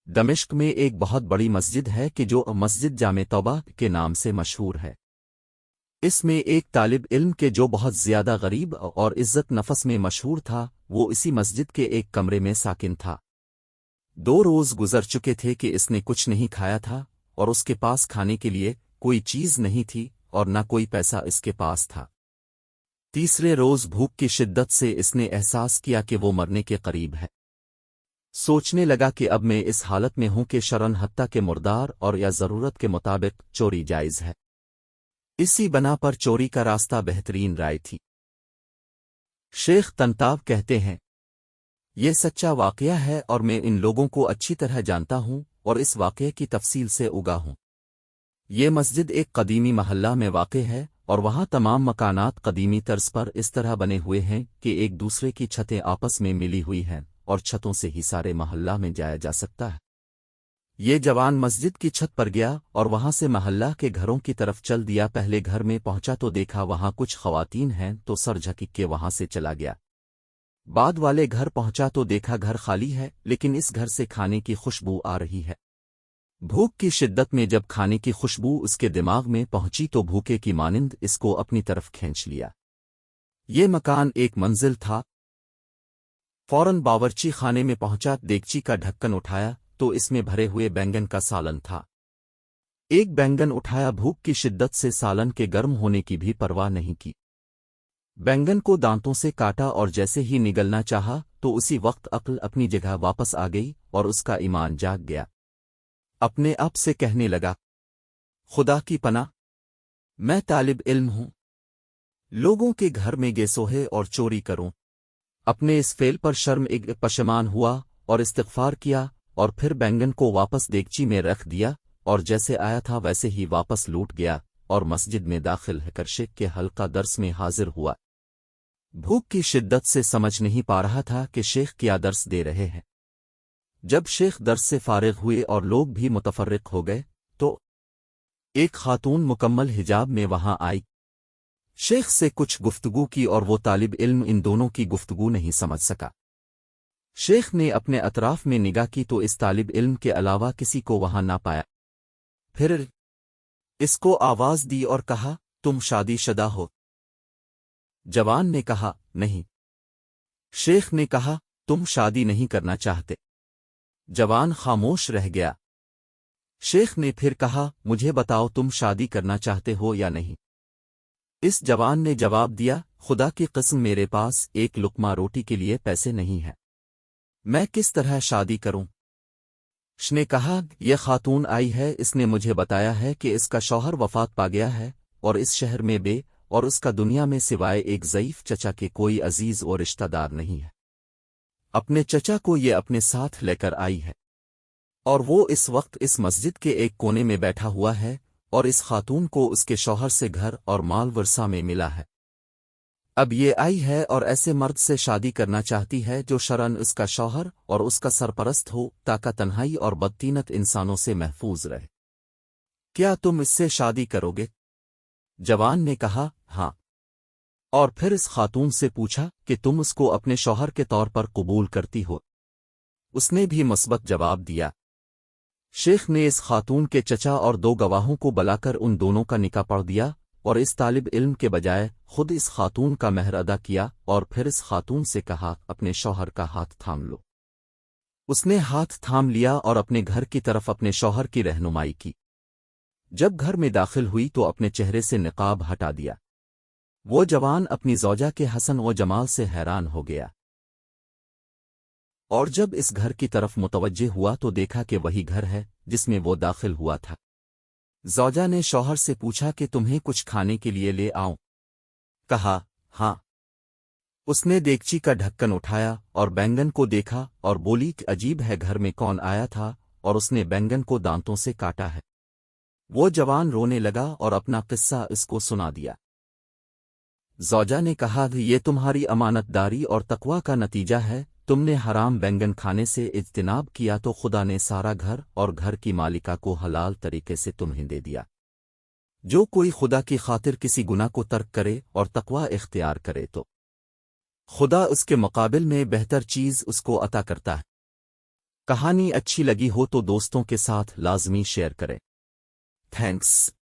دمشق میں ایک بہت بڑی مسجد ہے کہ جو مسجد جامع توبہ کے نام سے مشہور ہے۔ اس میں ایک طالب علم کے جو بہت زیادہ غریب اور عزت نفس میں مشہور تھا، وہ اسی مسجد کے ایک کمرے میں ساکن تھا۔ 2 روز گزر چکے تھے کہ اس نے کچھ نہیں کھایا تھا، اور اس کے پاس کھانے کے لیے کوئی چیز نہیں تھی اور نہ کوئی پیسہ اس کے پاس تھا۔ تیسرے روز بھوک کی شدت سے اس نے احساس کیا کہ وہ مرنے کے قریب ہے۔ سوچنے لگا کہ اب میں اس حالت میں ہوں کہ شرن حتیٰ کے مردار اور یا ضرورت کے مطابق چوری جائز ہے۔ اسی بنا پر چوری کا راستہ بہترین رائے تھی۔ شیخ تنتاب کہتے ہیں، یہ سچا واقعہ ہے اور میں ان لوگوں کو اچھی طرح جانتا ہوں اور اس واقعے کی تفصیل سے اگا ہوں۔ یہ مسجد ایک قدیمی محلہ میں واقع ہے اور وہاں تمام مکانات قدیمی طرز پر اس طرح بنے ہوئے ہیں کہ ایک دوسرے کی چھتیں آپس میں ملی ہوئی ہیں اور چھتوں سے ہی سارے محلہ میں جایا جا سکتا ہے۔ یہ جوان مسجد کی چھت پر گیا اور وہاں سے محلہ کے گھروں کی طرف چل دیا۔ پہلے گھر میں پہنچا تو دیکھا وہاں کچھ خواتین ہیں تو سر جھک کے وہاں سے چلا گیا۔ بعد والے گھر پہنچا تو دیکھا گھر خالی ہے، لیکن اس گھر سے کھانے کی خوشبو آ رہی ہے۔ بھوک کی شدت میں جب کھانے کی خوشبو اس کے دماغ میں پہنچی تو بھوکے کی مانند اس کو اپنی طرف کھینچ لیا۔ یہ مکان ایک منزل تھا۔ فوراً باورچی خانے میں پہنچا، دیگچی کا ڈھکن اٹھایا تو اس میں بھرے ہوئے بینگن کا سالن تھا۔ ایک بینگن اٹھایا، بھوک کی شدت سے سالن کے گرم ہونے کی بھی پرواہ نہیں کی۔ بینگن کو دانتوں سے کاٹا اور جیسے ہی نگلنا چاہا تو اسی وقت عقل اپنی جگہ واپس آ گئی اور اس کا ایمان جاگ گیا۔ اپنے آپ سے کہنے لگا، خدا کی پناہ، میں طالب علم ہوں، لوگوں کے گھر میں گے سوہے اور چوری کروں۔ اپنے اس فعل پر پشیمان ہوا اور استغفار کیا اور پھر بینگن کو واپس دیگچی میں رکھ دیا اور جیسے آیا تھا ویسے ہی واپس لوٹ گیا اور مسجد میں داخل کر شیخ کے حلقہ درس میں حاضر ہوا۔ بھوک کی شدت سے سمجھ نہیں پا رہا تھا کہ شیخ کیا درس دے رہے ہیں۔ جب شیخ درس سے فارغ ہوئے اور لوگ بھی متفرق ہو گئے تو ایک خاتون مکمل حجاب میں وہاں آئی۔ شیخ سے کچھ گفتگو کی اور وہ طالب علم ان دونوں کی گفتگو نہیں سمجھ سکا۔ شیخ نے اپنے اطراف میں نگاہ کی تو اس طالب علم کے علاوہ کسی کو وہاں نہ پایا۔ پھر اس کو آواز دی اور کہا، تم شادی شدہ ہو؟ جوان نے کہا، نہیں۔ شیخ نے کہا، تم شادی نہیں کرنا چاہتے؟ جوان خاموش رہ گیا۔ شیخ نے پھر کہا، مجھے بتاؤ تم شادی کرنا چاہتے ہو یا نہیں؟ اس جوان نے جواب دیا، خدا کی قسم میرے پاس ایک لقمہ روٹی کے لیے پیسے نہیں ہیں، میں کس طرح شادی کروں؟ اس نے کہا، یہ خاتون آئی ہے، اس نے مجھے بتایا ہے کہ اس کا شوہر وفات پا گیا ہے اور اس شہر میں اور اس کا دنیا میں سوائے ایک ضعیف چچا کے کوئی عزیز اور رشتہ دار نہیں ہے۔ اپنے چچا کو یہ اپنے ساتھ لے کر آئی ہے اور وہ اس وقت اس مسجد کے ایک کونے میں بیٹھا ہوا ہے اور اس خاتون کو اس کے شوہر سے گھر اور مال ورثہ میں ملا ہے۔ اب یہ آئی ہے اور ایسے مرد سے شادی کرنا چاہتی ہے جو شرعاً اس کا شوہر اور اس کا سرپرست ہو تاکہ تنہائی اور بدطینت انسانوں سے محفوظ رہے۔ کیا تم اس سے شادی کرو گے؟ جوان نے کہا، ہاں۔ اور پھر اس خاتون سے پوچھا کہ تم اس کو اپنے شوہر کے طور پر قبول کرتی ہو؟ اس نے بھی مثبت جواب دیا۔ شیخ نے اس خاتون کے چچا اور 2 گواہوں کو بلا کر ان دونوں کا نکاح پڑھ دیا اور اس طالب علم کے بجائے خود اس خاتون کا مہر ادا کیا اور پھر اس خاتون سے کہا، اپنے شوہر کا ہاتھ تھام لو۔ اس نے ہاتھ تھام لیا اور اپنے گھر کی طرف اپنے شوہر کی رہنمائی کی۔ جب گھر میں داخل ہوئی تو اپنے چہرے سے نقاب ہٹا دیا۔ وہ جوان اپنی زوجہ کے حسن و جمال سے حیران ہو گیا، اور جب اس گھر کی طرف متوجہ ہوا تو دیکھا کہ وہی گھر ہے جس میں وہ داخل ہوا تھا۔ زوجہ نے شوہر سے پوچھا کہ تمہیں کچھ کھانے کے لیے لے آؤں؟ کہا، ہاں۔ اس نے دیگچی کا ڈھکن اٹھایا اور بینگن کو دیکھا اور بولی کہ عجیب ہے، گھر میں کون آیا تھا اور اس نے بینگن کو دانتوں سے کاٹا ہے۔ وہ جوان رونے لگا اور اپنا قصہ اس کو سنا دیا۔ زوجہ نے کہا، یہ تمہاری امانت داری اور تقوی کا نتیجہ ہے، تم نے حرام بینگن کھانے سے اجتناب کیا تو خدا نے سارا گھر اور گھر کی مالکہ کو حلال طریقے سے تمہیں دے دیا۔ جو کوئی خدا کی خاطر کسی گناہ کو ترک کرے اور تقوی اختیار کرے تو خدا اس کے مقابل میں بہتر چیز اس کو عطا کرتا ہے۔ کہانی اچھی لگی ہو تو دوستوں کے ساتھ لازمی شیئر کریں۔ تھینکس۔